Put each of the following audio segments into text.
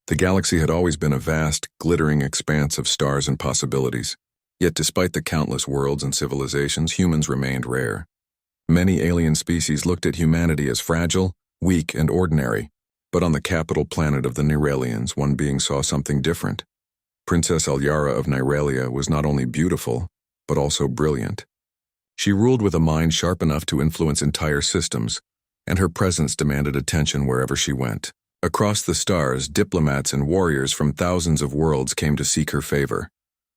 The galaxy had always been a vast, glittering expanse of stars and possibilities. Yet despite the countless worlds and civilizations, humans remained rare. Many alien species looked at humanity as fragile, weak, and ordinary, but on the capital planet of the Nirelians, one being saw something different. Princess Alyara of Nyrelia was not only beautiful, but also brilliant. She ruled with a mind sharp enough to influence entire systems, and her presence demanded attention wherever she went. Across the stars, diplomats and warriors from thousands of worlds came to seek her favor,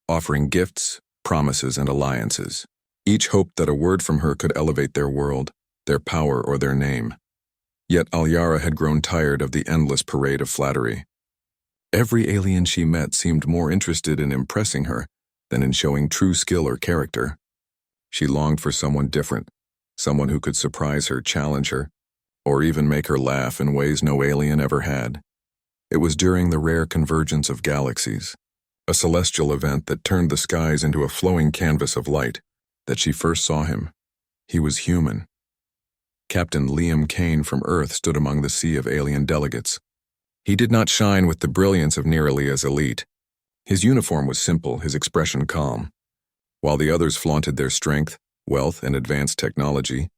offering gifts, promises, and alliances. Each hoped that a word from her could elevate their world, their power, or their name. Yet Alyara had grown tired of the endless parade of flattery. Every alien she met seemed more interested in impressing her than in showing true skill or character. She longed for someone different, someone who could surprise her, challenge her, or even make her laugh in ways no alien ever had. It was during the rare convergence of galaxies, a celestial event that turned the skies into a flowing canvas of light, that she first saw him. He was human. Captain Liam Kane from Earth stood among the sea of alien delegates. He did not shine with the brilliance of Nirelia's elite. His uniform was simple, his expression calm. While the others flaunted their strength, wealth, and advanced technology,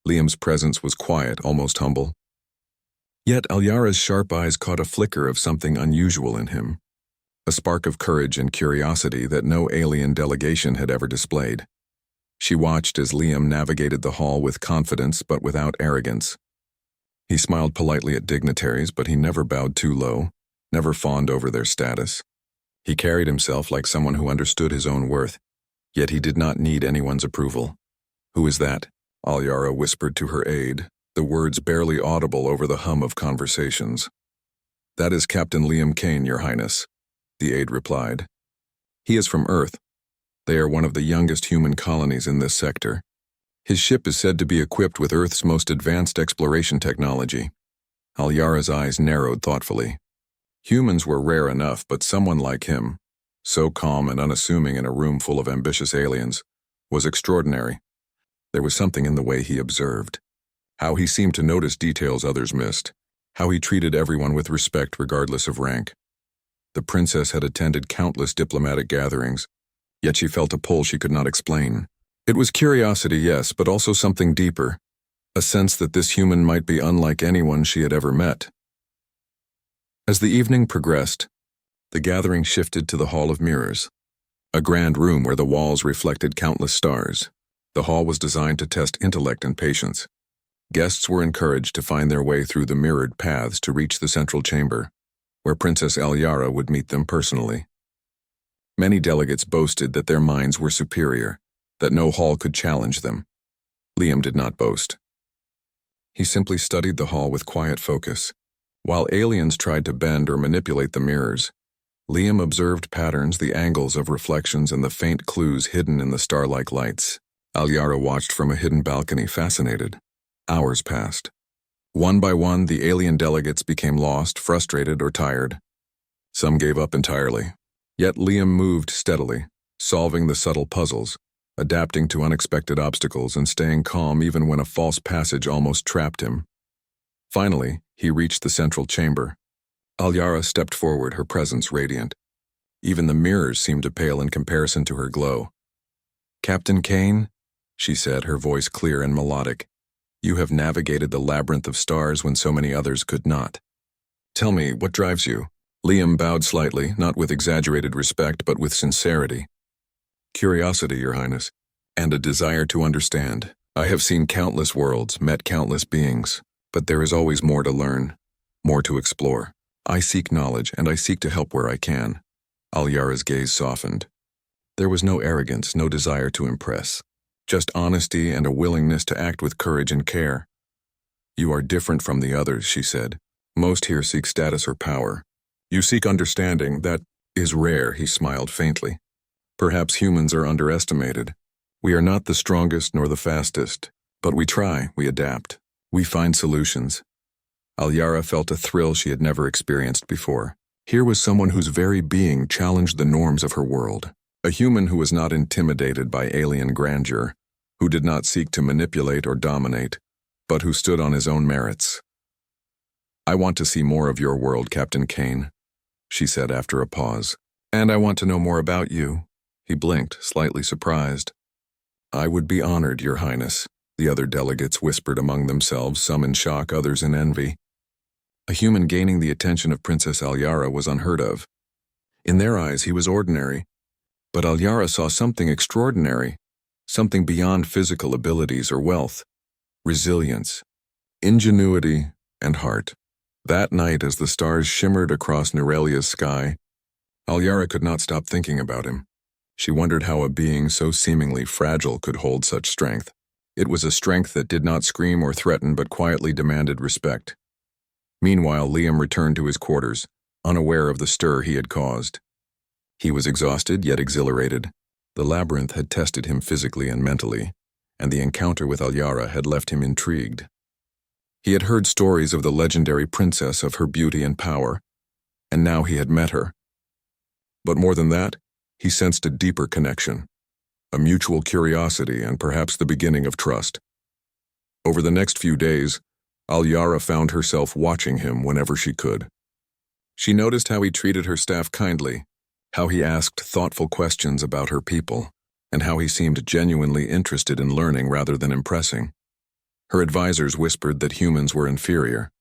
Liam's presence was quiet, almost humble. Yet Alyara's sharp eyes caught a flicker of something unusual in him, a spark of courage and curiosity that no alien delegation had ever displayed. She watched as Liam navigated the hall with confidence but without arrogance. He smiled politely at dignitaries, but he never bowed too low, never fawned over their status. He carried himself like someone who understood his own worth, yet he did not need anyone's approval. "Who is that?" Alyara whispered to her aide, the words barely audible over the hum of conversations. "That is Captain Liam Kane, Your Highness," the aide replied. "He is from Earth. They are one of the youngest human colonies in this sector. His ship is said to be equipped with Earth's most advanced exploration technology." Alyara's eyes narrowed thoughtfully. Humans were rare enough, but someone like him, so calm and unassuming in a room full of ambitious aliens, was extraordinary. There was something in the way he observed, how he seemed to notice details others missed, how he treated everyone with respect regardless of rank. The princess had attended countless diplomatic gatherings, yet she felt a pull she could not explain. It was curiosity, yes, but also something deeper, a sense that this human might be unlike anyone she had ever met. As the evening progressed, the gathering shifted to the Hall of Mirrors, a grand room where the walls reflected countless stars. The hall was designed to test intellect and patience. Guests were encouraged to find their way through the mirrored paths to reach the central chamber, where Princess Alyara would meet them personally. Many delegates boasted that their minds were superior, that no hall could challenge them. Liam did not boast. He simply studied the hall with quiet focus. While aliens tried to bend or manipulate the mirrors, Liam observed patterns, the angles of reflections, and the faint clues hidden in the star-like lights. Alyara watched from a hidden balcony, fascinated. Hours passed. One by one, the alien delegates became lost, frustrated, or tired. Some gave up entirely. Yet Liam moved steadily, solving the subtle puzzles, adapting to unexpected obstacles, and staying calm even when a false passage almost trapped him. Finally, he reached the central chamber. Alyara stepped forward, her presence radiant. Even the mirrors seemed to pale in comparison to her glow. "Captain Kane," she said, her voice clear and melodic, "you have navigated the labyrinth of stars when so many others could not. Tell me, what drives you?" Liam bowed slightly, not with exaggerated respect, but with sincerity. "Curiosity, Your Highness, and a desire to understand. I have seen countless worlds, met countless beings, but there is always more to learn, more to explore. I seek knowledge, and I seek to help where I can." Alyara's gaze softened. There was no arrogance, no desire to impress, just honesty and a willingness to act with courage and care. "You are different from the others," she said. "Most here seek status or power. You seek understanding. That is rare," he smiled faintly. "Perhaps humans are underestimated. We are not the strongest nor the fastest, but we try, we adapt, we find solutions." Alyara felt a thrill she had never experienced before. Here was someone whose very being challenged the norms of her world. A human who was not intimidated by alien grandeur, who did not seek to manipulate or dominate, but who stood on his own merits. "I want to see more of your world, Captain Kane. she said after a pause. "And I want to know more about you." He blinked, slightly surprised. "I would be honored, Your Highness," the other delegates whispered among themselves, some in shock, others in envy. A human gaining the attention of Princess Alyara was unheard of. In their eyes, he was ordinary. But Alyara saw something extraordinary, something beyond physical abilities or wealth. Resilience, ingenuity, and heart. That night, as the stars shimmered across Neuralia's sky, Alyara could not stop thinking about him. She wondered how a being so seemingly fragile could hold such strength. It was a strength that did not scream or threaten but quietly demanded respect. Meanwhile, Liam returned to his quarters, unaware of the stir he had caused. He was exhausted yet exhilarated. The labyrinth had tested him physically and mentally, and the encounter with Alyara had left him intrigued. He had heard stories of the legendary princess, of her beauty and power, and now he had met her. But more than that, he sensed a deeper connection, a mutual curiosity and perhaps the beginning of trust. Over the next few days, Alyara found herself watching him whenever she could. She noticed how he treated her staff kindly, how he asked thoughtful questions about her people, and how he seemed genuinely interested in learning rather than impressing. Her advisors whispered that humans were inferior.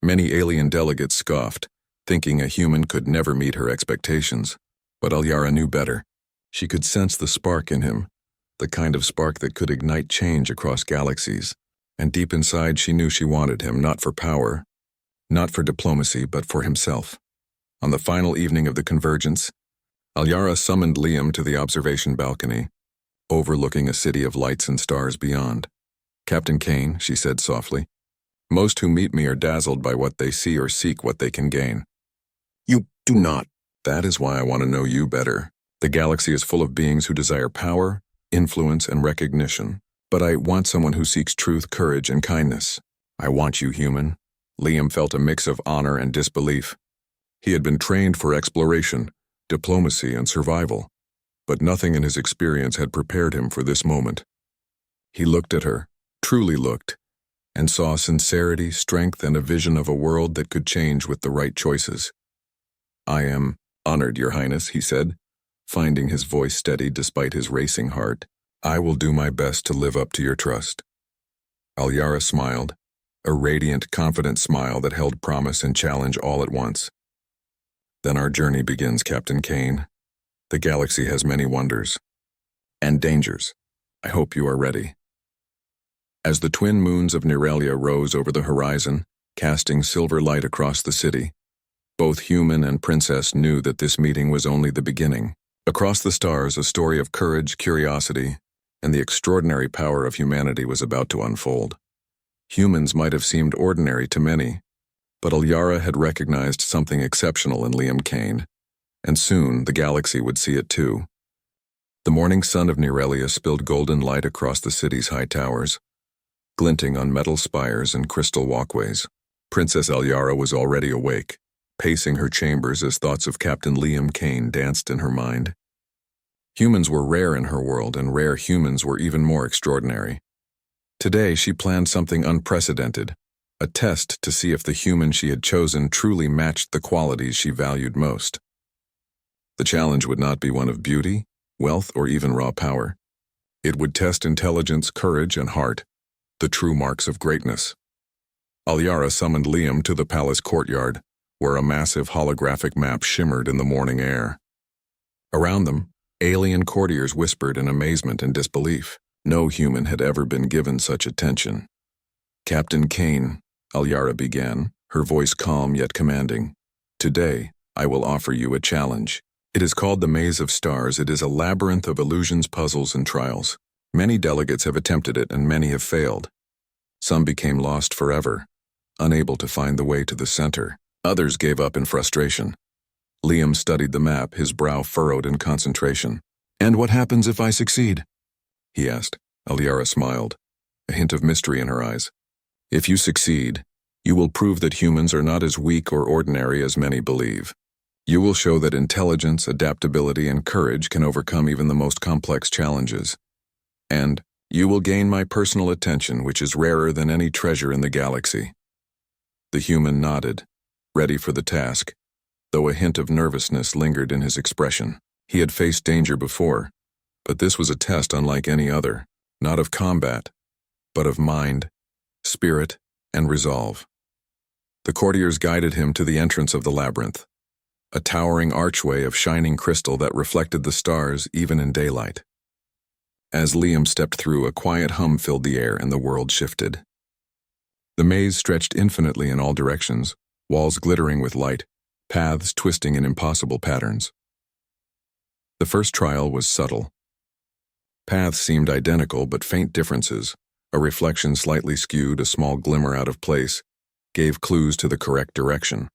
Many alien delegates scoffed, thinking a human could never meet her expectations. But Alyara knew better. She could sense the spark in him, the kind of spark that could ignite change across galaxies. And deep inside, she knew she wanted him, not for power, not for diplomacy, but for himself. On the final evening of the convergence, Alyara summoned Liam to the observation balcony, overlooking a city of lights and stars beyond. "Captain Kane," she said softly, "most who meet me are dazzled by what they see or seek what they can gain. You do not. That is why I want to know you better. The galaxy is full of beings who desire power, influence, and recognition. But I want someone who seeks truth, courage, and kindness. I want you, human." Liam felt a mix of honor and disbelief. He had been trained for exploration, diplomacy, and survival, but nothing in his experience had prepared him for this moment. He looked at her, truly looked, and saw sincerity, strength, and a vision of a world that could change with the right choices. "I am honored, Your Highness," he said, finding his voice steady despite his racing heart. "I will do my best to live up to your trust." Alyara smiled, a radiant, confident smile that held promise and challenge all at once. "Then our journey begins, Captain Kane. The galaxy has many wonders and dangers. I hope you are ready." As the twin moons of Neuralia rose over the horizon, casting silver light across the city, both human and princess knew that this meeting was only the beginning. Across the stars, a story of courage, curiosity, and the extraordinary power of humanity was about to unfold. Humans might have seemed ordinary to many, but Alyara had recognized something exceptional in Liam Kane, and soon the galaxy would see it too. The morning sun of Neuralia spilled golden light across the city's high towers, glinting on metal spires and crystal walkways. Princess Alyara was already awake, pacing her chambers as thoughts of Captain Liam Kane danced in her mind. Humans were rare in her world, and rare humans were even more extraordinary. Today she planned something unprecedented, a test to see if the human she had chosen truly matched the qualities she valued most. The challenge would not be one of beauty, wealth, or even raw power. It would test intelligence, courage, and heart, the true marks of greatness. Alyara summoned Liam to the palace courtyard, where a massive holographic map shimmered in the morning air. Around them, alien courtiers whispered in amazement and disbelief. No human had ever been given such attention. "Captain Kane," Alyara began, her voice calm yet commanding, "today, I will offer you a challenge. It is called the Maze of Stars. It is a labyrinth of illusions, puzzles, and trials. Many delegates have attempted it, and many have failed. Some became lost forever, unable to find the way to the center. Others gave up in frustration." Liam studied the map, his brow furrowed in concentration. "And what happens if I succeed?" he asked. Alyara smiled, a hint of mystery in her eyes. "If you succeed, you will prove that humans are not as weak or ordinary as many believe. You will show that intelligence, adaptability, and courage can overcome even the most complex challenges. And you will gain my personal attention, which is rarer than any treasure in the galaxy." The human nodded, ready for the task, though a hint of nervousness lingered in his expression. He had faced danger before, but this was a test unlike any other, not of combat, but of mind, spirit, and resolve. The courtiers guided him to the entrance of the labyrinth, a towering archway of shining crystal that reflected the stars even in daylight. As Liam stepped through, a quiet hum filled the air and the world shifted. The maze stretched infinitely in all directions, walls glittering with light, paths twisting in impossible patterns. The first trial was subtle. Paths seemed identical, but faint differences, a reflection slightly skewed, a small glimmer out of place, gave clues to the correct direction.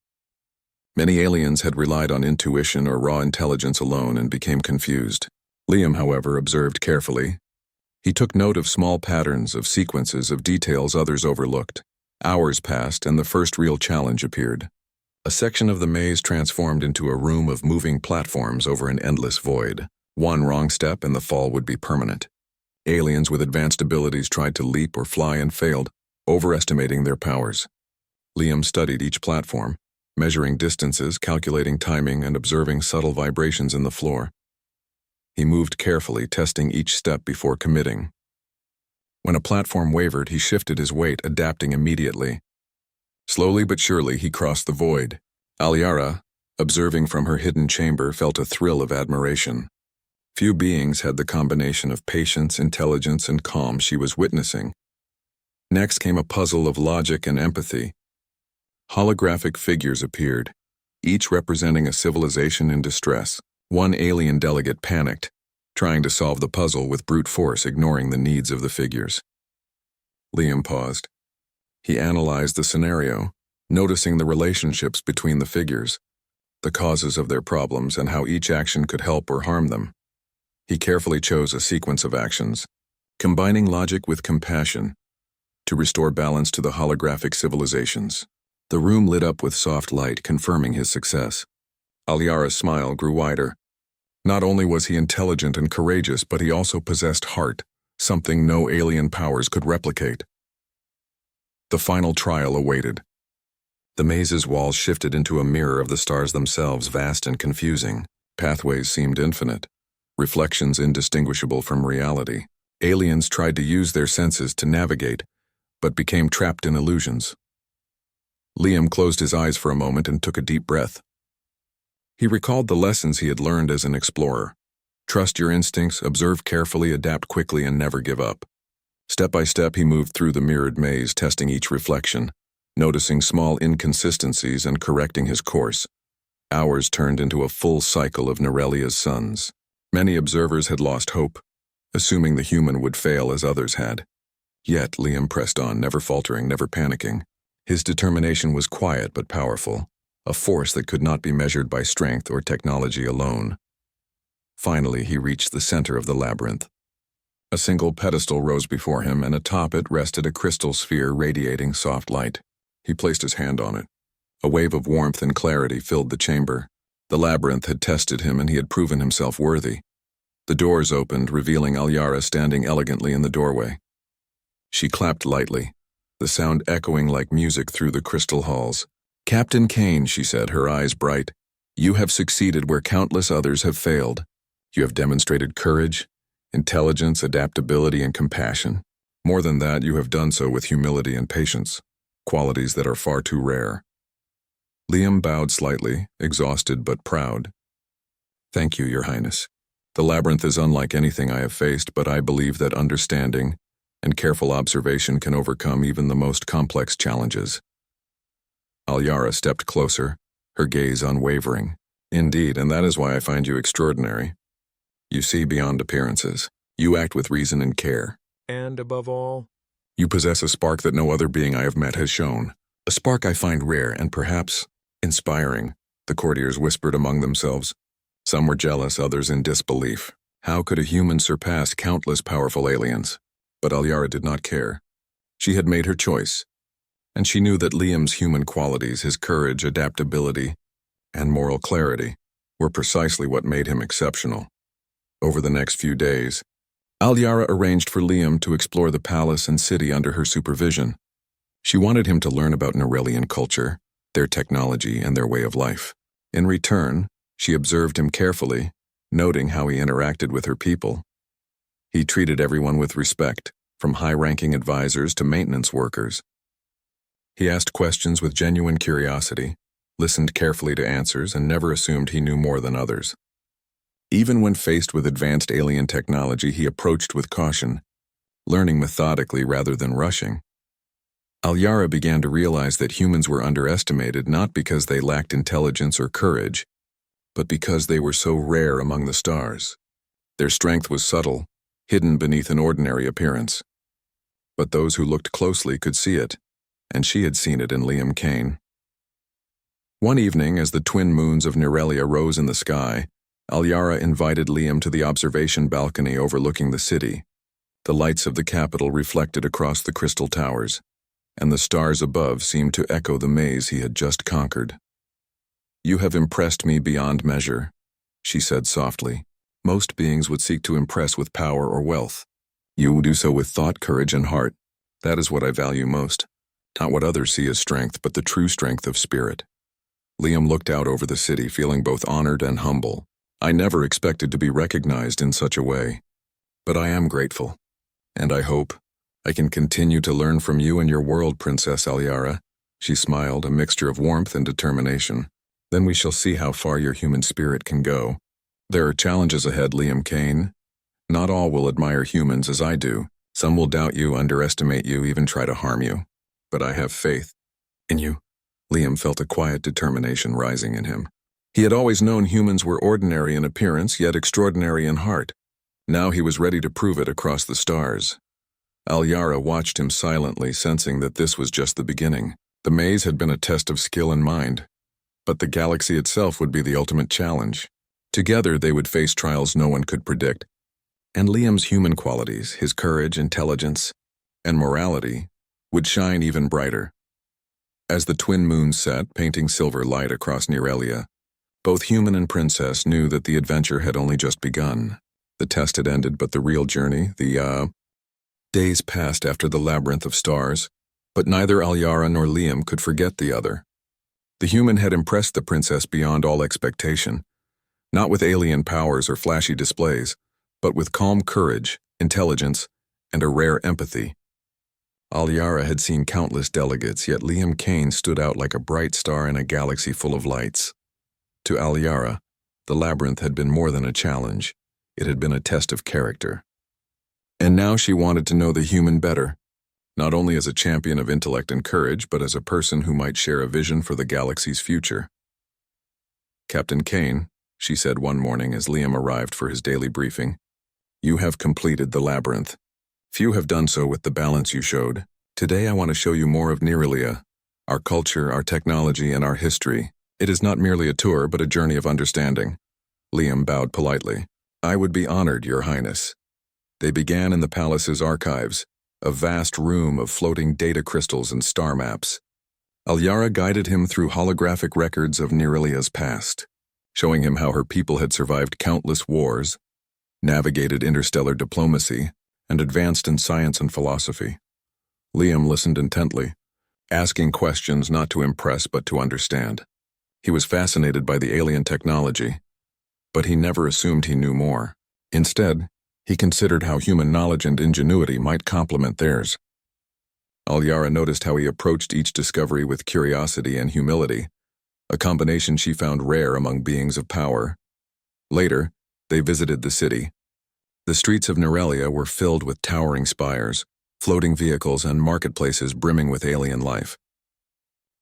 Many aliens had relied on intuition or raw intelligence alone and became confused. Liam, however, observed carefully. He took note of small patterns, of sequences, of details others overlooked. Hours passed, and the first real challenge appeared. A section of the maze transformed into a room of moving platforms over an endless void. One wrong step and the fall would be permanent. Aliens with advanced abilities tried to leap or fly and failed, overestimating their powers. Liam studied each platform, measuring distances, calculating timing, and observing subtle vibrations in the floor. He moved carefully, testing each step before committing. When a platform wavered, he shifted his weight, adapting immediately. Slowly but surely, he crossed the void. Alyara, observing from her hidden chamber, felt a thrill of admiration. Few beings had the combination of patience, intelligence, and calm she was witnessing. Next came a puzzle of logic and empathy. Holographic figures appeared, each representing a civilization in distress. One alien delegate panicked, trying to solve the puzzle with brute force, ignoring the needs of the figures. Liam paused. He analyzed the scenario, noticing the relationships between the figures, the causes of their problems, and how each action could help or harm them. He carefully chose a sequence of actions, combining logic with compassion, to restore balance to the holographic civilizations. The room lit up with soft light, confirming his success. Alyara's smile grew wider. Not only was he intelligent and courageous, but he also possessed heart, something no alien powers could replicate. The final trial awaited. The maze's walls shifted into a mirror of the stars themselves, vast and confusing. Pathways seemed infinite, reflections indistinguishable from reality. Aliens tried to use their senses to navigate, but became trapped in illusions. Liam closed his eyes for a moment and took a deep breath. He recalled the lessons he had learned as an explorer. Trust your instincts, observe carefully, adapt quickly, and never give up. Step by step, he moved through the mirrored maze, testing each reflection, noticing small inconsistencies and correcting his course. Hours turned into a full cycle of Norelia's suns. Many observers had lost hope, assuming the human would fail as others had. Yet Liam pressed on, never faltering, never panicking. His determination was quiet but powerful, a force that could not be measured by strength or technology alone. Finally, he reached the center of the labyrinth. A single pedestal rose before him, and atop it rested a crystal sphere radiating soft light. He placed his hand on it. A wave of warmth and clarity filled the chamber. The labyrinth had tested him, and he had proven himself worthy. The doors opened, revealing Alyara standing elegantly in the doorway. She clapped lightly, the sound echoing like music through the crystal halls. "Captain Kane," she said, her eyes bright, "you have succeeded where countless others have failed. You have demonstrated courage, intelligence, adaptability, and compassion. More than that, you have done so with humility and patience, qualities that are far too rare." Liam bowed slightly, exhausted but proud. "Thank you, Your Highness. The labyrinth is unlike anything I have faced, but I believe that understanding and careful observation can overcome even the most complex challenges." Alyara stepped closer, her gaze unwavering. "Indeed, and that is why I find you extraordinary. You see beyond appearances. You act with reason and care. And above all, you possess a spark that no other being I have met has shown. A spark I find rare and perhaps inspiring," the courtiers whispered among themselves. Some were jealous, others in disbelief. How could a human surpass countless powerful aliens? But Alyara did not care. She had made her choice, and she knew that Liam's human qualities, his courage, adaptability, and moral clarity, were precisely what made him exceptional. Over the next few days, Alyara arranged for Liam to explore the palace and city under her supervision. She wanted him to learn about Norelian culture, their technology, and their way of life. In return, she observed him carefully, noting how he interacted with her people. He treated everyone with respect, from high-ranking advisors to maintenance workers. He asked questions with genuine curiosity, listened carefully to answers, and never assumed he knew more than others. Even when faced with advanced alien technology, he approached with caution, learning methodically rather than rushing. Alyara began to realize that humans were underestimated not because they lacked intelligence or courage, but because they were so rare among the stars. Their strength was subtle, hidden beneath an ordinary appearance. But those who looked closely could see it, and she had seen it in Liam Kane. One evening, as the twin moons of Nerelia rose in the sky, Alyara invited Liam to the observation balcony overlooking the city. The lights of the capital reflected across the crystal towers, and the stars above seemed to echo the maze he had just conquered. "You have impressed me beyond measure," she said softly. "Most beings would seek to impress with power or wealth. You will do so with thought, courage, and heart. That is what I value most. Not what others see as strength, but the true strength of spirit." Liam looked out over the city, feeling both honored and humble. "I never expected to be recognized in such a way. But I am grateful. And I hope I can continue to learn from you and your world, Princess Alyara." She smiled, a mixture of warmth and determination. "Then we shall see how far your human spirit can go. There are challenges ahead, Liam Kane. Not all will admire humans as I do. Some will doubt you, underestimate you, even try to harm you. But I have faith in you." Liam felt a quiet determination rising in him. He had always known humans were ordinary in appearance, yet extraordinary in heart. Now he was ready to prove it across the stars. Alyara watched him silently, sensing that this was just the beginning. The maze had been a test of skill and mind, but the galaxy itself would be the ultimate challenge. Together they would face trials no one could predict, and Liam's human qualities, his courage, intelligence, and morality, would shine even brighter. As the twin moons set, painting silver light across Nerelia, both human and princess knew that the adventure had only just begun. The test had ended, but the real journey, Days passed after the labyrinth of stars, but neither Alyara nor Liam could forget the other. The human had impressed the princess beyond all expectation, not with alien powers or flashy displays, but with calm courage, intelligence, and a rare empathy. Alyara had seen countless delegates, yet Liam Kane stood out like a bright star in a galaxy full of lights. To Alyara, the labyrinth had been more than a challenge. It had been a test of character. And now she wanted to know the human better, not only as a champion of intellect and courage, but as a person who might share a vision for the galaxy's future. "Captain Kane," she said one morning as Liam arrived for his daily briefing, "you have completed the labyrinth. Few have done so with the balance you showed. Today I want to show you more of Nerelia, our culture, our technology, and our history. It is not merely a tour, but a journey of understanding." Liam bowed politely. "I would be honored, Your Highness." They began in the palace's archives, a vast room of floating data crystals and star maps. Alyara guided him through holographic records of Nerelia's past, showing him how her people had survived countless wars, navigated interstellar diplomacy, and advanced in science and philosophy. Liam listened intently, asking questions not to impress but to understand. He was fascinated by the alien technology, but he never assumed he knew more. Instead, he considered how human knowledge and ingenuity might complement theirs. Alyara noticed how he approached each discovery with curiosity and humility, a combination she found rare among beings of power. Later, they visited the city. The streets of Nerelia were filled with towering spires, floating vehicles, and marketplaces brimming with alien life.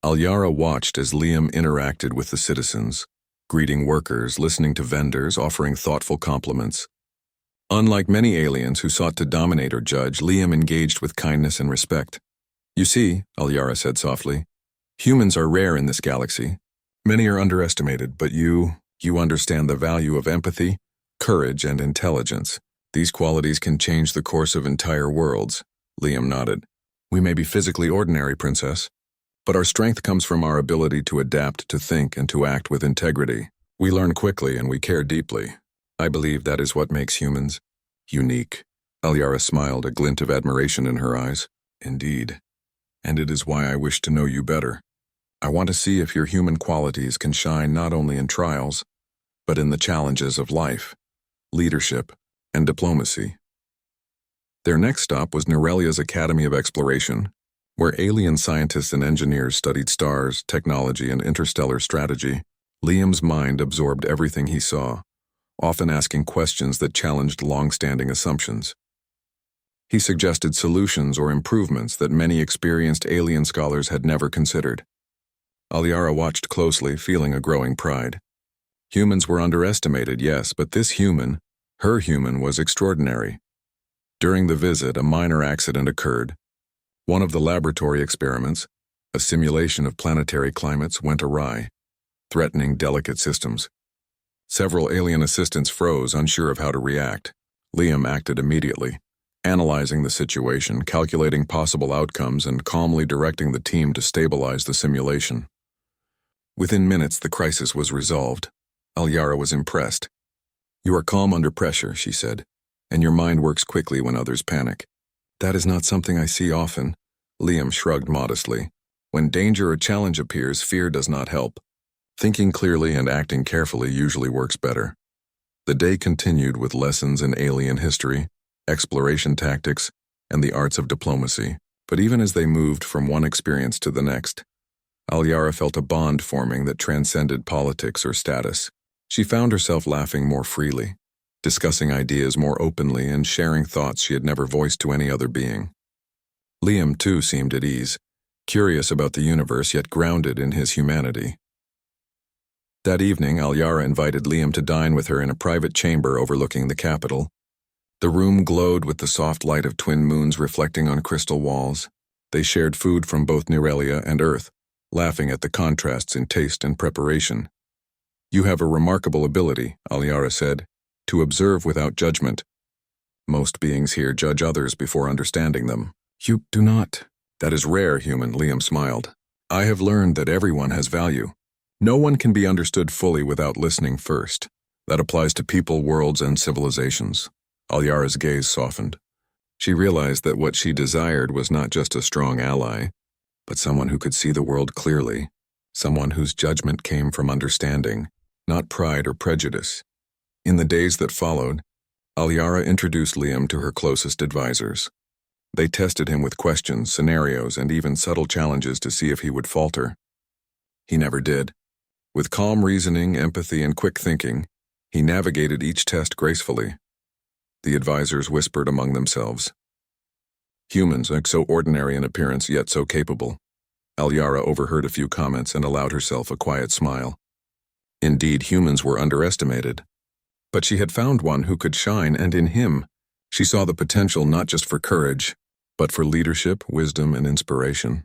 Alyara watched as Liam interacted with the citizens, greeting workers, listening to vendors, offering thoughtful compliments. Unlike many aliens who sought to dominate or judge, Liam engaged with kindness and respect. "You see," Alyara said softly, "humans are rare in this galaxy. Many are underestimated, but you understand the value of empathy, courage, and intelligence. These qualities can change the course of entire worlds." Liam nodded. "We may be physically ordinary, Princess, but our strength comes from our ability to adapt, to think, and to act with integrity. We learn quickly and we care deeply. I believe that is what makes humans unique." Alyara smiled, a glint of admiration in her eyes. "Indeed. And it is why I wish to know you better." I want to see if your human qualities can shine not only in trials, but in the challenges of life, leadership, and diplomacy. Their next stop was Nerelia's Academy of Exploration, where alien scientists and engineers studied stars, technology, and interstellar strategy. Liam's mind absorbed everything he saw, often asking questions that challenged long-standing assumptions. He suggested solutions or improvements that many experienced alien scholars had never considered. Alyara watched closely, feeling a growing pride. Humans were underestimated, yes, but this human, her human, was extraordinary. During the visit, a minor accident occurred. One of the laboratory experiments, a simulation of planetary climates, went awry, threatening delicate systems. Several alien assistants froze, unsure of how to react. Liam acted immediately, analyzing the situation, calculating possible outcomes, and calmly directing the team to stabilize the simulation. Within minutes, the crisis was resolved. Alyara was impressed. "You are calm under pressure," she said, "and your mind works quickly when others panic." "That is not something I see often," Liam shrugged modestly. "When danger or challenge appears, fear does not help. Thinking clearly and acting carefully usually works better." The day continued with lessons in alien history, exploration tactics, and the arts of diplomacy. But even as they moved from one experience to the next, Alyara felt a bond forming that transcended politics or status. She found herself laughing more freely, discussing ideas more openly, and sharing thoughts she had never voiced to any other being. Liam, too, seemed at ease, curious about the universe yet grounded in his humanity. That evening, Alyara invited Liam to dine with her in a private chamber overlooking the capital. The room glowed with the soft light of twin moons reflecting on crystal walls. They shared food from both Nerelia and Earth, laughing at the contrasts in taste and preparation. "You have a remarkable ability," Alyara said, "to observe without judgment. Most beings here judge others before understanding them. You do not." "That is rare, human," Liam smiled. "I have learned that everyone has value. No one can be understood fully without listening first. That applies to people, worlds, and civilizations." Alyara's gaze softened. She realized that what she desired was not just a strong ally, but someone who could see the world clearly, someone whose judgment came from understanding, not pride or prejudice. In the days that followed, Alyara introduced Liam to her closest advisors. They tested him with questions, scenarios, and even subtle challenges to see if he would falter. He never did. With calm reasoning, empathy, and quick thinking, he navigated each test gracefully. The advisors whispered among themselves. "Humans, so ordinary in appearance, yet so capable." Alyara overheard a few comments and allowed herself a quiet smile. Indeed, humans were underestimated. But she had found one who could shine, and in him, she saw the potential not just for courage, but for leadership, wisdom, and inspiration.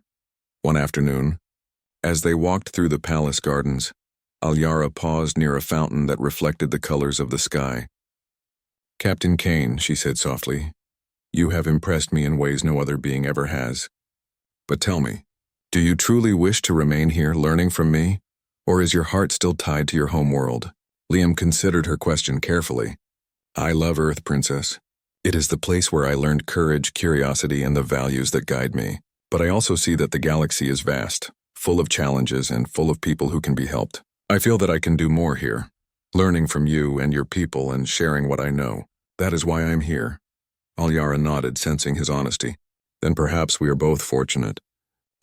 One afternoon, as they walked through the palace gardens, Alyara paused near a fountain that reflected the colors of the sky. "Captain Kane," she said softly, "you have impressed me in ways no other being ever has. But tell me, do you truly wish to remain here learning from me, or is your heart still tied to your home world?" Liam considered her question carefully. "I love Earth, Princess. It is the place where I learned courage, curiosity, and the values that guide me. But I also see that the galaxy is vast, full of challenges, and full of people who can be helped. I feel that I can do more here, learning from you and your people and sharing what I know. That is why I am here." Alyara nodded, sensing his honesty. "Then perhaps we are both fortunate.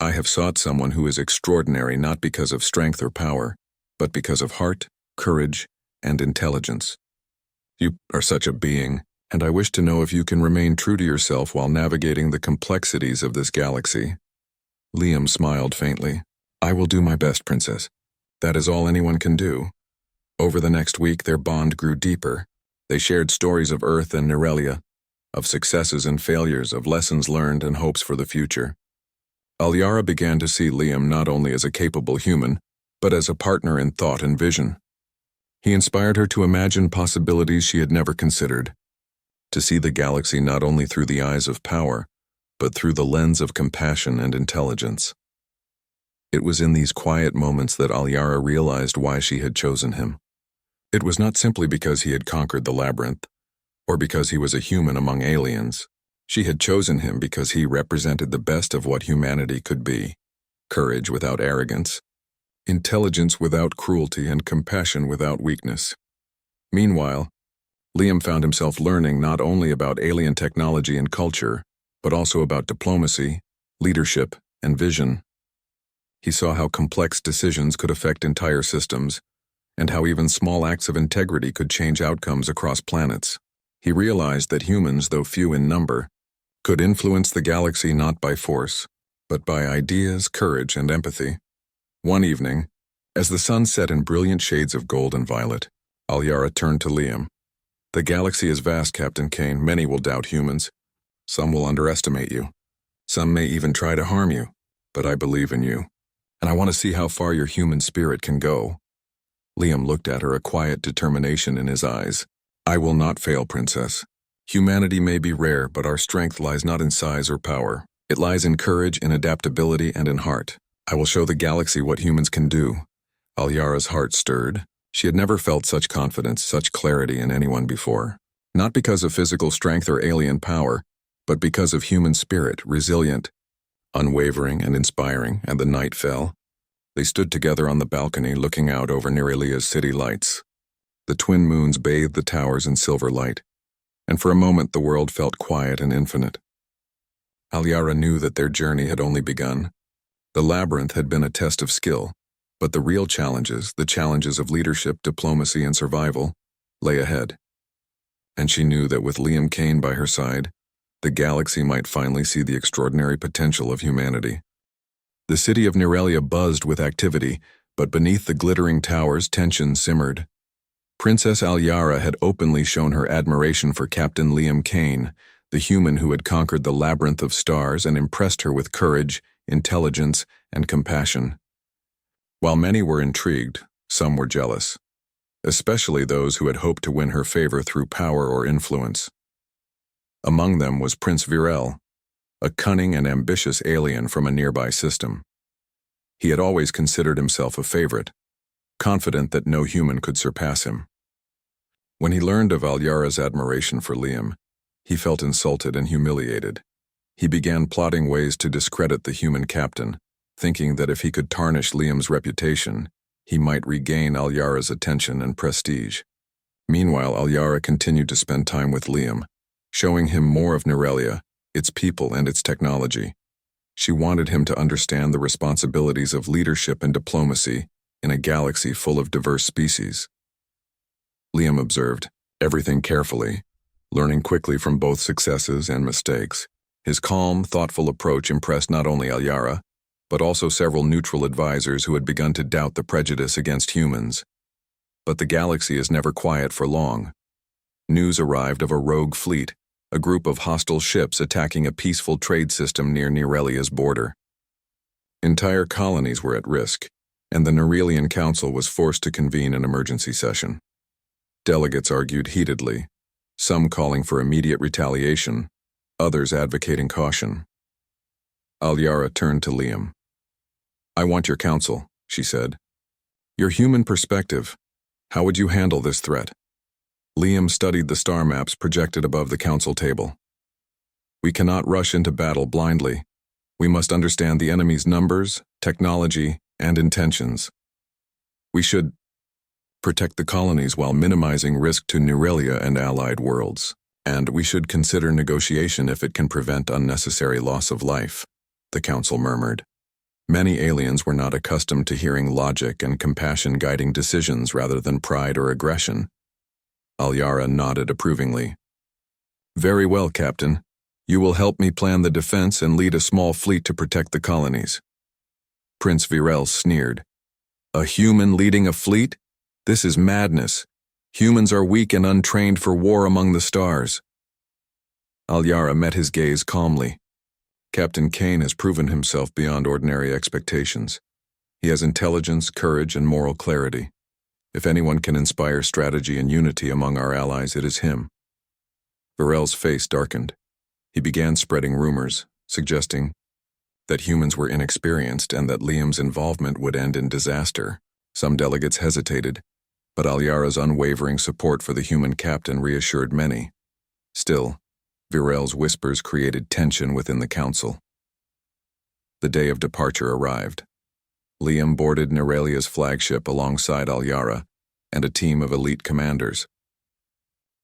I have sought someone who is extraordinary not because of strength or power, but because of heart, courage, and intelligence. You are such a being, and I wish to know if you can remain true to yourself while navigating the complexities of this galaxy." Liam smiled faintly. "I will do my best, Princess. That is all anyone can do." Over the next week, their bond grew deeper. They shared stories of Earth and Nerelia, of successes and failures, of lessons learned and hopes for the future. Alyara began to see Liam not only as a capable human, but as a partner in thought and vision. He inspired her to imagine possibilities she had never considered, to see the galaxy not only through the eyes of power, but through the lens of compassion and intelligence. It was in these quiet moments that Alyara realized why she had chosen him. It was not simply because he had conquered the labyrinth, or because he was a human among aliens. She had chosen him because he represented the best of what humanity could be: courage without arrogance, intelligence without cruelty and compassion without weakness. Meanwhile, Liam found himself learning not only about alien technology and culture, but also about diplomacy, leadership, and vision. He saw how complex decisions could affect entire systems, and how even small acts of integrity could change outcomes across planets. He realized that humans, though few in number, could influence the galaxy not by force, but by ideas, courage, and empathy. One evening, as the sun set in brilliant shades of gold and violet, Alyara turned to Liam. "The galaxy is vast, Captain Kane. Many will doubt humans. Some will underestimate you. Some may even try to harm you. But I believe in you, and I want to see how far your human spirit can go." Liam looked at her, a quiet determination in his eyes. "I will not fail, Princess. Humanity may be rare, but our strength lies not in size or power. It lies in courage, in adaptability, and in heart. I will show the galaxy what humans can do." Alyara's heart stirred. She had never felt such confidence, such clarity in anyone before. Not because of physical strength or alien power, but because of human spirit, resilient, unwavering, and inspiring. And the night fell. They stood together on the balcony, looking out over Nirelia's city lights. The twin moons bathed the towers in silver light, and for a moment the world felt quiet and infinite. Alyara knew that their journey had only begun. The labyrinth had been a test of skill, but the real challenges, the challenges of leadership, diplomacy, and survival, lay ahead. And she knew that with Liam Kane by her side, the galaxy might finally see the extraordinary potential of humanity. The city of Nirelia buzzed with activity, but beneath the glittering towers tension simmered. Princess Alyara had openly shown her admiration for Captain Liam Kane, the human who had conquered the labyrinth of stars and impressed her with courage, intelligence, and compassion. While many were intrigued, some were jealous, especially those who had hoped to win her favor through power or influence. Among them was Prince Virel, a cunning and ambitious alien from a nearby system. He had always considered himself a favorite, confident that no human could surpass him. When he learned of Alyara's admiration for Liam, he felt insulted and humiliated. He began plotting ways to discredit the human captain, thinking that if he could tarnish Liam's reputation, he might regain Alyara's attention and prestige. Meanwhile, Alyara continued to spend time with Liam, showing him more of Nirelia, its people, and its technology. She wanted him to understand the responsibilities of leadership and diplomacy in a galaxy full of diverse species. Liam observed everything carefully, learning quickly from both successes and mistakes. His calm, thoughtful approach impressed not only Alyara, but also several neutral advisors who had begun to doubt the prejudice against humans. But the galaxy is never quiet for long. News arrived of a rogue fleet, a group of hostile ships attacking a peaceful trade system near Nirelia's border. Entire colonies were at risk, and the Nirelian Council was forced to convene an emergency session. Delegates argued heatedly, some calling for immediate retaliation, others advocating caution. Alyara turned to Liam. "I want your counsel," she said. "Your human perspective. How would you handle this threat?" Liam studied the star maps projected above the council table. "We cannot rush into battle blindly. We must understand the enemy's numbers, technology, and intentions. We should protect the colonies while minimizing risk to Nirelia and allied worlds. And we should consider negotiation if it can prevent unnecessary loss of life," the council murmured. Many aliens were not accustomed to hearing logic and compassion guiding decisions rather than pride or aggression. Alyara nodded approvingly. "Very well, Captain. You will help me plan the defense and lead a small fleet to protect the colonies." Prince Virel sneered. "A human leading a fleet? This is madness. Humans are weak and untrained for war among the stars." Alyara met his gaze calmly. "Captain Kane has proven himself beyond ordinary expectations. He has intelligence, courage, and moral clarity. If anyone can inspire strategy and unity among our allies, it is him." Virel's face darkened. He began spreading rumors, suggesting that humans were inexperienced and that Liam's involvement would end in disaster. Some delegates hesitated, but Alyara's unwavering support for the human captain reassured many. Still, Virel's whispers created tension within the council. The day of departure arrived. Liam boarded Neralia's flagship alongside Alyara and a team of elite commanders.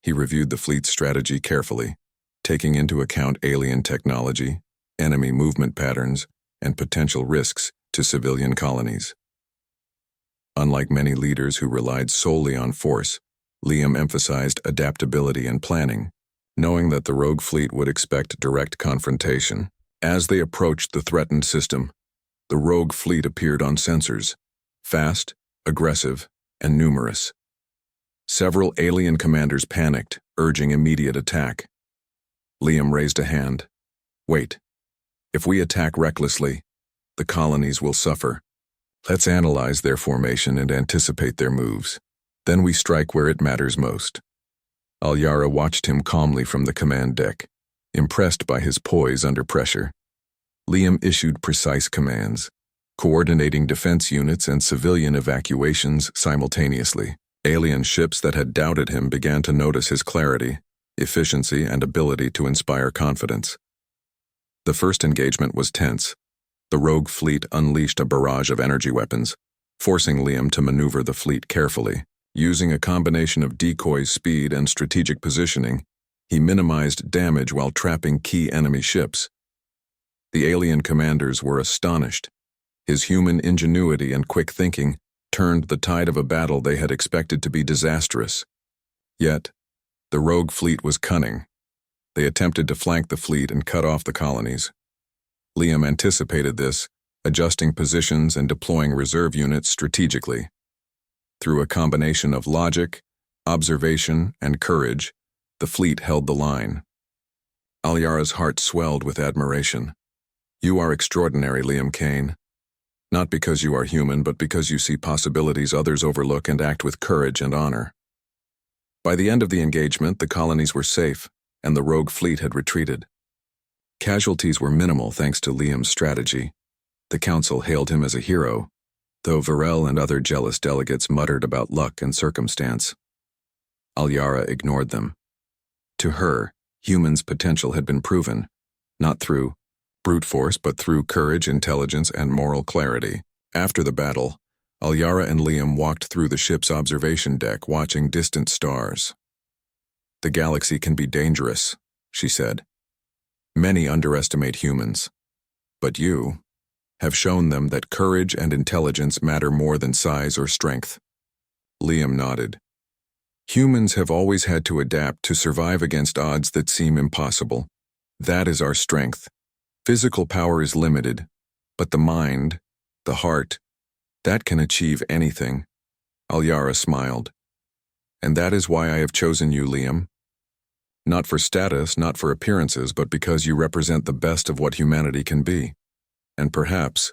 He reviewed the fleet's strategy carefully, taking into account alien technology, enemy movement patterns, and potential risks to civilian colonies. Unlike many leaders who relied solely on force, Liam emphasized adaptability and planning, knowing that the rogue fleet would expect direct confrontation. As they approached the threatened system, the rogue fleet appeared on sensors, fast, aggressive, and numerous. Several alien commanders panicked, urging immediate attack. Liam raised a hand. Wait. If we attack recklessly, the colonies will suffer. Let's analyze their formation and anticipate their moves. Then we strike where it matters most. Alyara watched him calmly from the command deck, impressed by his poise under pressure. Liam issued precise commands, coordinating defense units and civilian evacuations simultaneously. Alien ships that had doubted him began to notice his clarity, efficiency, and ability to inspire confidence. The first engagement was tense. The rogue fleet unleashed a barrage of energy weapons, forcing Liam to maneuver the fleet carefully. Using a combination of decoys, speed, and strategic positioning, he minimized damage while trapping key enemy ships. The alien commanders were astonished. His human ingenuity and quick thinking turned the tide of a battle they had expected to be disastrous. Yet, the rogue fleet was cunning. They attempted to flank the fleet and cut off the colonies. Liam anticipated this, adjusting positions and deploying reserve units strategically. Through a combination of logic, observation, and courage, the fleet held the line. Alyara's heart swelled with admiration. You are extraordinary, Liam Kane. Not because you are human, but because you see possibilities others overlook and act with courage and honor. By the end of the engagement, the colonies were safe, and the rogue fleet had retreated. Casualties were minimal thanks to Liam's strategy. The council hailed him as a hero, though Varel and other jealous delegates muttered about luck and circumstance. Alyara ignored them. To her, humans' potential had been proven, not through brute force but through courage, intelligence, and moral clarity. After the battle, Alyara and Liam walked through the ship's observation deck, watching distant stars. The galaxy can be dangerous, she said. Many underestimate humans, but you have shown them that courage and intelligence matter more than size or strength. Liam nodded. Humans have always had to adapt to survive against odds that seem impossible. That is our strength. Physical power is limited, but the mind, the heart, that can achieve anything. Alyara smiled. And that is why I have chosen you, Liam. Not for status, not for appearances, but because you represent the best of what humanity can be. And perhaps,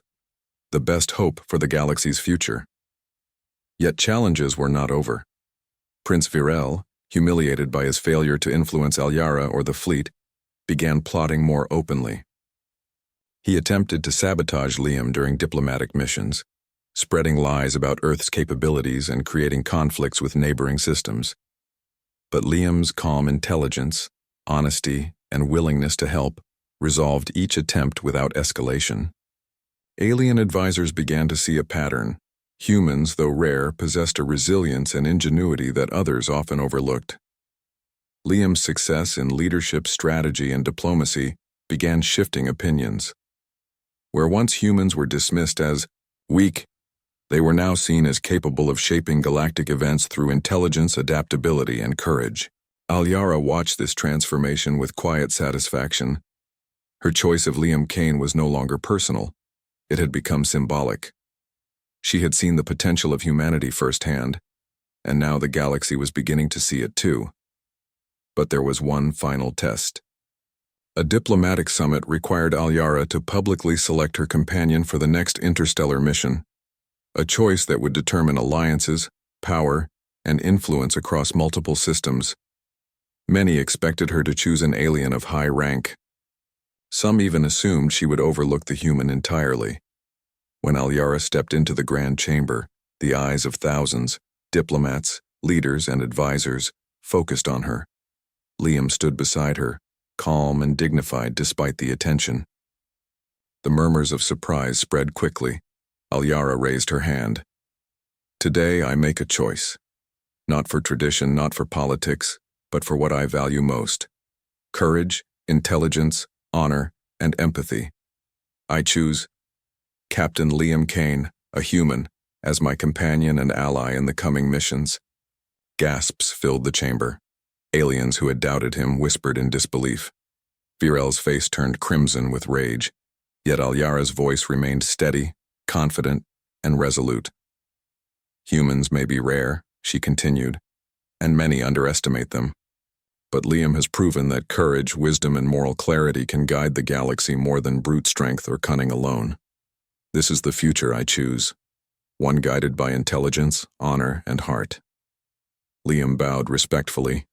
the best hope for the galaxy's future. Yet challenges were not over. Prince Virel, humiliated by his failure to influence Alyara or the fleet, began plotting more openly. He attempted to sabotage Liam during diplomatic missions, spreading lies about Earth's capabilities and creating conflicts with neighboring systems. But Liam's calm intelligence, honesty, and willingness to help resolved each attempt without escalation. Alien advisors began to see a pattern. Humans, though rare, possessed a resilience and ingenuity that others often overlooked. Liam's success in leadership, strategy, and diplomacy began shifting opinions. Where once humans were dismissed as weak, they were now seen as capable of shaping galactic events through intelligence, adaptability, and courage. Alyara watched this transformation with quiet satisfaction. Her choice of Liam Kane was no longer personal. It had become symbolic. She had seen the potential of humanity firsthand, and now the galaxy was beginning to see it too. But there was one final test. A diplomatic summit required Alyara to publicly select her companion for the next interstellar mission, a choice that would determine alliances, power, and influence across multiple systems. Many expected her to choose an alien of high rank. Some even assumed she would overlook the human entirely. When Alyara stepped into the grand chamber, the eyes of thousands, diplomats, leaders, and advisors, focused on her. Liam stood beside her, calm and dignified despite the attention. The murmurs of surprise spread quickly. Alyara raised her hand. Today I make a choice. Not for tradition, not for politics, but for what I value most. Courage, intelligence, honor, and empathy. I choose Captain Liam Kane, a human, as my companion and ally in the coming missions. Gasps filled the chamber. Aliens who had doubted him whispered in disbelief. Virel's face turned crimson with rage, yet Alyara's voice remained steady, confident, and resolute. Humans may be rare, she continued, and many underestimate them. But Liam has proven that courage, wisdom, and moral clarity can guide the galaxy more than brute strength or cunning alone. This is the future I choose, one guided by intelligence, honor, and heart. Liam bowed respectfully.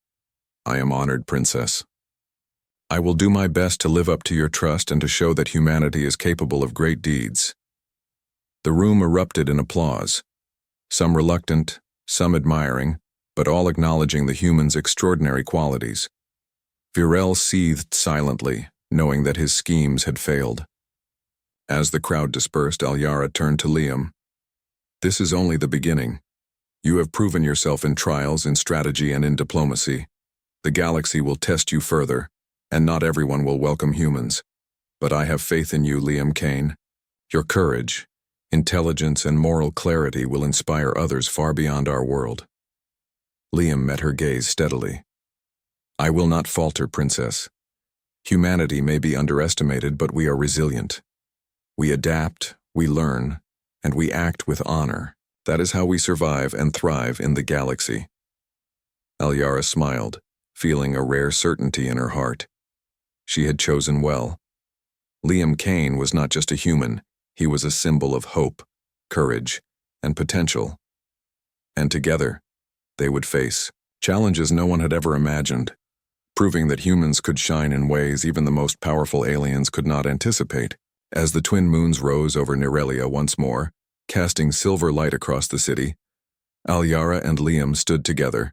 I am honored, Princess. I will do my best to live up to your trust and to show that humanity is capable of great deeds. The room erupted in applause, some reluctant, some admiring, but all acknowledging the human's extraordinary qualities. Virel seethed silently, knowing that his schemes had failed. As the crowd dispersed, Alyara turned to Liam. This is only the beginning. You have proven yourself in trials, in strategy, and in diplomacy. The galaxy will test you further, and not everyone will welcome humans. But I have faith in you, Liam Kane. Your courage, intelligence, and moral clarity will inspire others far beyond our world. Liam met her gaze steadily. I will not falter, Princess. Humanity may be underestimated, but we are resilient. We adapt, we learn, and we act with honor. That is how we survive and thrive in the galaxy. Alyara smiled, feeling a rare certainty in her heart. She had chosen well. Liam Kane was not just a human, he was a symbol of hope, courage, and potential. And together, they would face challenges no one had ever imagined, proving that humans could shine in ways even the most powerful aliens could not anticipate. As the twin moons rose over Nerelia once more, casting silver light across the city, Alyara and Liam stood together,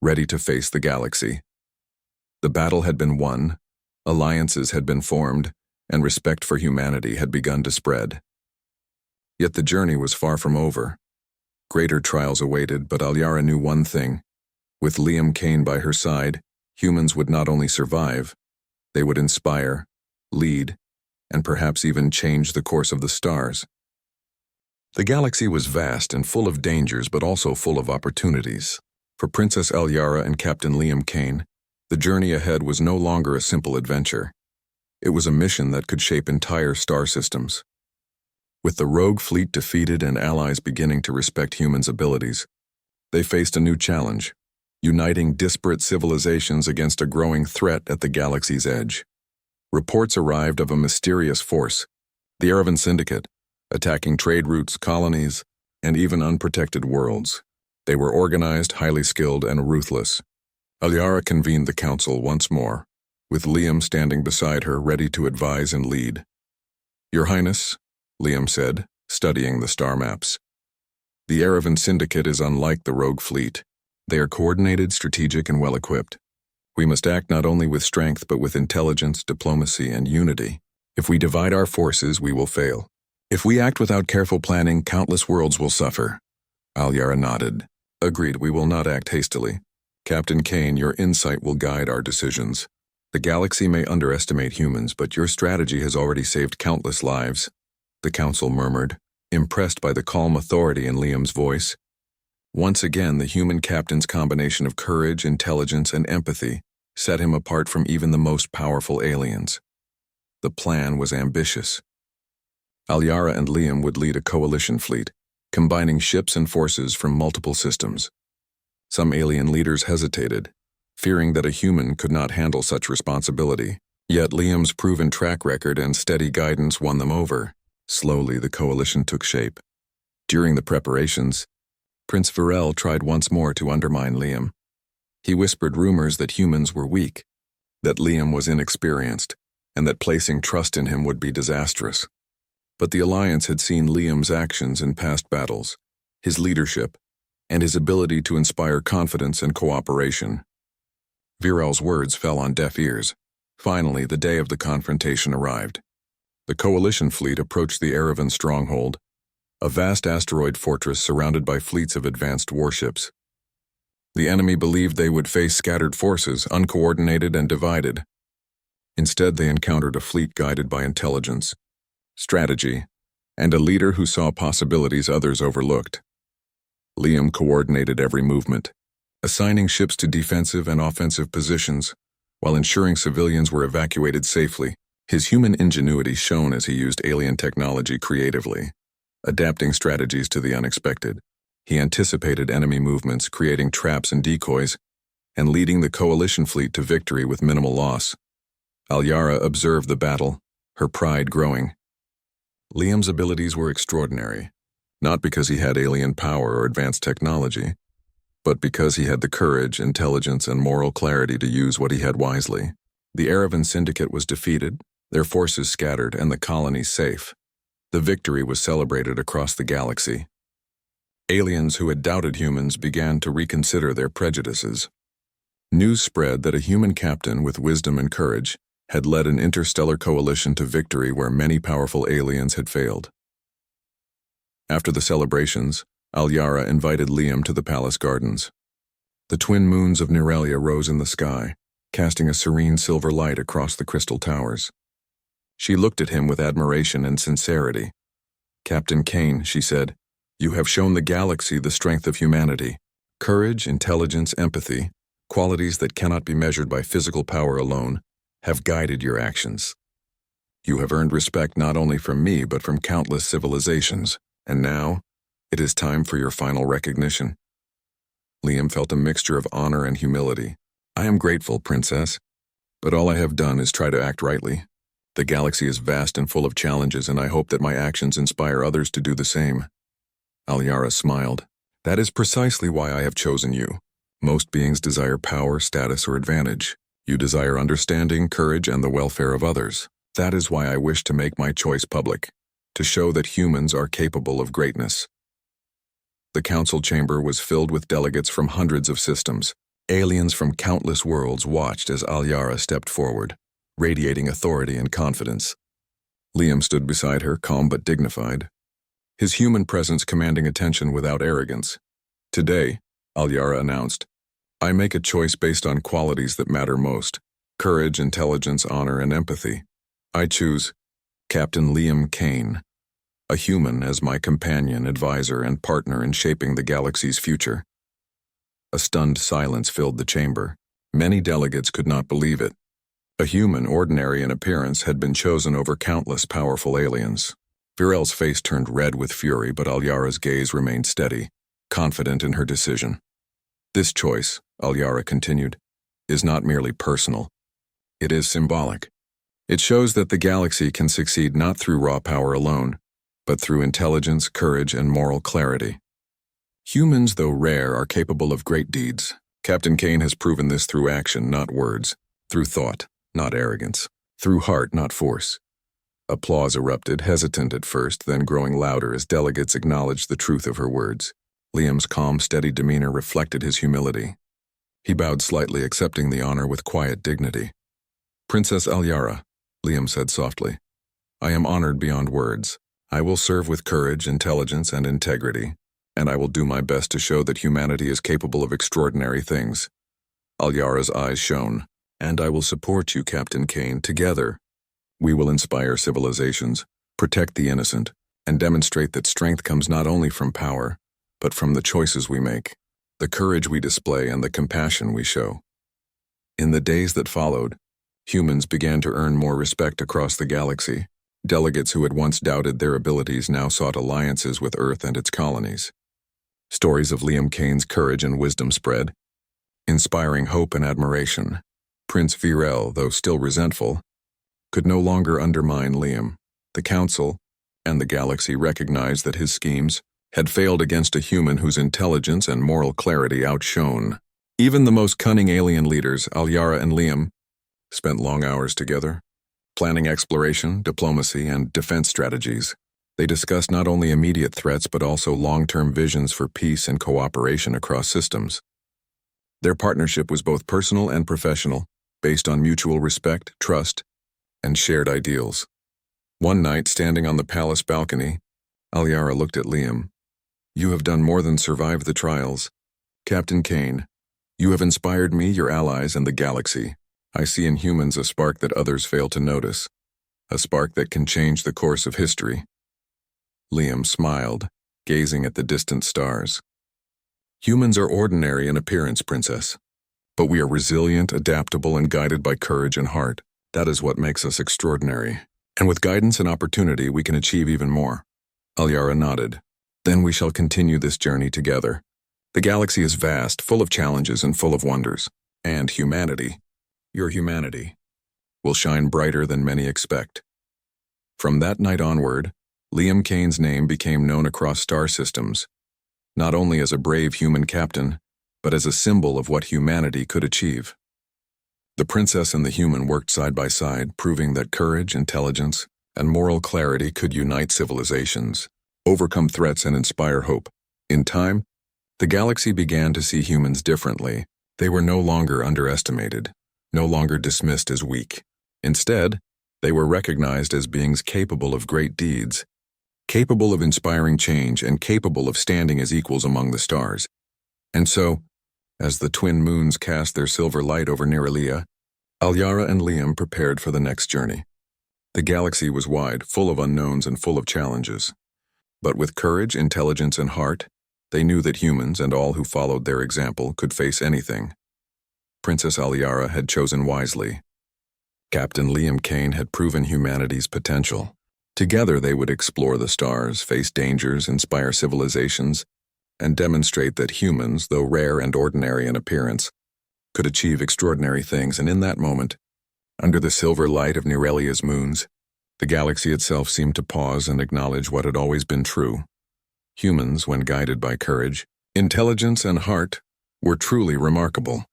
ready to face the galaxy. The battle had been won, alliances had been formed, and respect for humanity had begun to spread. Yet the journey was far from over. Greater trials awaited, but Alyara knew one thing. With Liam Kane by her side, humans would not only survive, they would inspire, lead, and perhaps even change the course of the stars. The galaxy was vast and full of dangers, but also full of opportunities. For Princess Alyara and Captain Liam Kane, the journey ahead was no longer a simple adventure. It was a mission that could shape entire star systems. With the rogue fleet defeated and allies beginning to respect humans' abilities, they faced a new challenge, uniting disparate civilizations against a growing threat at the galaxy's edge. Reports arrived of a mysterious force, the Erevan Syndicate, attacking trade routes, colonies, and even unprotected worlds. They were organized, highly skilled, and ruthless. Alyara convened the council once more, with Liam standing beside her, ready to advise and lead. Your Highness, Liam said, studying the star maps. The Erevan Syndicate is unlike the rogue fleet. They are coordinated, strategic, and well-equipped. We must act not only with strength, but with intelligence, diplomacy, and unity. If we divide our forces, we will fail. If we act without careful planning, countless worlds will suffer. Alyara nodded. Agreed, we will not act hastily. Captain Kane, your insight will guide our decisions. The galaxy may underestimate humans, but your strategy has already saved countless lives. The council murmured, impressed by the calm authority in Liam's voice. Once again, the human captain's combination of courage, intelligence, and empathy set him apart from even the most powerful aliens. The plan was ambitious. Alyara and Liam would lead a coalition fleet, combining ships and forces from multiple systems. Some alien leaders hesitated, fearing that a human could not handle such responsibility. Yet Liam's proven track record and steady guidance won them over. Slowly, the coalition took shape. During the preparations, Prince Virel tried once more to undermine Liam. He whispered rumors that humans were weak, that Liam was inexperienced, and that placing trust in him would be disastrous. But the Alliance had seen Liam's actions in past battles, his leadership, and his ability to inspire confidence and cooperation. Virel's words fell on deaf ears. Finally, the day of the confrontation arrived. The coalition fleet approached the Erevan stronghold, a vast asteroid fortress surrounded by fleets of advanced warships. The enemy believed they would face scattered forces, uncoordinated and divided. Instead, they encountered a fleet guided by intelligence, strategy, and a leader who saw possibilities others overlooked. Liam coordinated every movement, assigning ships to defensive and offensive positions, while ensuring civilians were evacuated safely. His human ingenuity shone as he used alien technology creatively, adapting strategies to the unexpected. He anticipated enemy movements, creating traps and decoys, and leading the coalition fleet to victory with minimal loss. Alyara observed the battle, her pride growing. Liam's abilities were extraordinary, not because he had alien power or advanced technology, but because he had the courage, intelligence, and moral clarity to use what he had wisely. The Erevan Syndicate was defeated, their forces scattered, and the colony safe. The victory was celebrated across the galaxy. Aliens who had doubted humans began to reconsider their prejudices. News spread that a human captain with wisdom and courage had led an interstellar coalition to victory where many powerful aliens had failed. After the celebrations, Alyara invited Liam to the palace gardens. The twin moons of Nerelia rose in the sky, casting a serene silver light across the crystal towers. She looked at him with admiration and sincerity. "Captain Kane," she said, "you have shown the galaxy the strength of humanity. Courage, intelligence, empathy, qualities that cannot be measured by physical power alone, have guided your actions. You have earned respect not only from me but from countless civilizations, and now, it is time for your final recognition." Liam felt a mixture of honor and humility. "I am grateful, Princess, but all I have done is try to act rightly. The galaxy is vast and full of challenges, and I hope that my actions inspire others to do the same." Alyara smiled. "That is precisely why I have chosen you. Most beings desire power, status, or advantage. You desire understanding, courage, and the welfare of others. That is why I wish to make my choice public, to show that humans are capable of greatness." The council chamber was filled with delegates from hundreds of systems. Aliens from countless worlds watched as Alyara stepped forward, radiating authority and confidence. Liam stood beside her, calm but dignified, his human presence commanding attention without arrogance. "Today," Alyara announced, "I make a choice based on qualities that matter most: courage, intelligence, honor, and empathy. I choose Captain Liam Kane, a human, as my companion, advisor, and partner in shaping the galaxy's future." A stunned silence filled the chamber. Many delegates could not believe it. A human, ordinary in appearance, had been chosen over countless powerful aliens. Virel's face turned red with fury, but Alyara's gaze remained steady, confident in her decision. "This choice," Alyara continued, "is not merely personal. It is symbolic. It shows that the galaxy can succeed not through raw power alone, but through intelligence, courage, and moral clarity. Humans, though rare, are capable of great deeds. Captain Kane has proven this through action, not words, through thought, not arrogance, through heart, not force." Applause erupted, hesitant at first, then growing louder as delegates acknowledged the truth of her words. Liam's calm, steady demeanor reflected his humility. He bowed slightly, accepting the honor with quiet dignity. "Princess Alyara," Liam said softly, "I am honored beyond words. I will serve with courage, intelligence, and integrity, and I will do my best to show that humanity is capable of extraordinary things." Alyara's eyes shone. "And I will support you, Captain Kane. Together, we will inspire civilizations, protect the innocent, and demonstrate that strength comes not only from power, but from the choices we make, the courage we display, and the compassion we show." In the days that followed, humans began to earn more respect across the galaxy. Delegates who had once doubted their abilities now sought alliances with Earth and its colonies. Stories of Liam Kane's courage and wisdom spread, inspiring hope and admiration. Prince Virel, though still resentful, could no longer undermine Liam. The Council and the galaxy recognized that his schemes had failed against a human whose intelligence and moral clarity outshone. Even the most cunning alien leaders, Alyara and Liam, spent long hours together, planning exploration, diplomacy, and defense strategies. They discussed not only immediate threats but also long-term visions for peace and cooperation across systems. Their partnership was both personal and professional, based on mutual respect, trust, and shared ideals. One night, standing on the palace balcony, Alyara looked at Liam. You have done more than survive the trials. Captain Kane, you have inspired me, your allies, and the galaxy. I see in humans a spark that others fail to notice. A spark that can change the course of history. Liam smiled, gazing at the distant stars. Humans are ordinary in appearance, Princess. But we are resilient, adaptable, and guided by courage and heart. That is what makes us extraordinary. And with guidance and opportunity, we can achieve even more. Alyara nodded. Then we shall continue this journey together. The galaxy is vast, full of challenges and full of wonders. And humanity, your humanity, will shine brighter than many expect. From that night onward, Liam Kane's name became known across star systems, not only as a brave human captain, but as a symbol of what humanity could achieve. The princess and the human worked side by side, proving that courage, intelligence, and moral clarity could unite civilizations, overcome threats, and inspire hope. In time, the galaxy began to see humans differently. They were no longer underestimated, no longer dismissed as weak. Instead, they were recognized as beings capable of great deeds, capable of inspiring change, and capable of standing as equals among the stars. And so, as the twin moons cast their silver light over Neralia, Alyara and Liam prepared for the next journey. The galaxy was wide, full of unknowns and full of challenges. But with courage, intelligence, and heart, they knew that humans and all who followed their example could face anything. Princess Alyara had chosen wisely. Captain Liam Kane had proven humanity's potential. Together they would explore the stars, face dangers, inspire civilizations, and demonstrate that humans, though rare and ordinary in appearance, could achieve extraordinary things. And in that moment, under the silver light of Neralia's moons, the galaxy itself seemed to pause and acknowledge what had always been true. Humans, when guided by courage, intelligence, and heart, were truly remarkable.